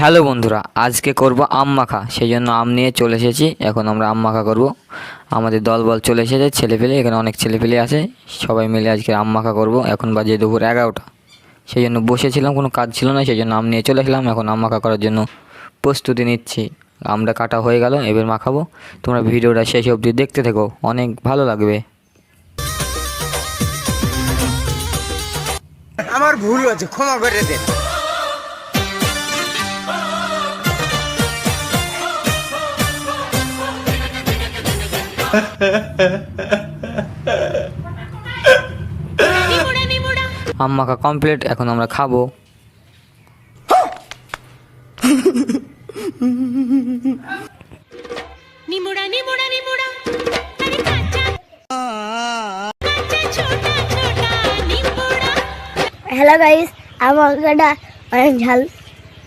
Hello বন্ধুরা, আজকে করব আম মাখা। সেই জন্য আম নিয়ে চলে এসেছি। এখন আমরা আম মাখা করব। আমাদের দলবল চলে এসেছে, ছেলেপেলে এখানে অনেক ছেলেপেলে আছে। সবাই মিলে আজকে আম মাখা করব। এখন বাজে দুপুর 11টা। সেই জন্য বসেছিলাম, কোনো কাজ ছিল না, সেই জন্য আম নিয়ে চলে এলাম। এখন আম মাখা করার জন্য প্রস্তুতি নিচ্ছি। আমটা কাটা হয়ে গেল, এবার মাখাবো। তোমরা ভিডিওটা শেষ অবধি দেখতে থেকো, অনেক ভালো লাগবে। আমার ভুল হয়েছে, ক্ষমা করে দেন। আম মাখা কমপ্লিট, এখন আমরা খাবো। নিমুড়া নিমুড়া নিমুড়া আরে কাঁচা কাঁচা ছোটা ছোটা নিমুড়া। হ্যালো গাইস, আমার গাড়া অনেক ঝাল।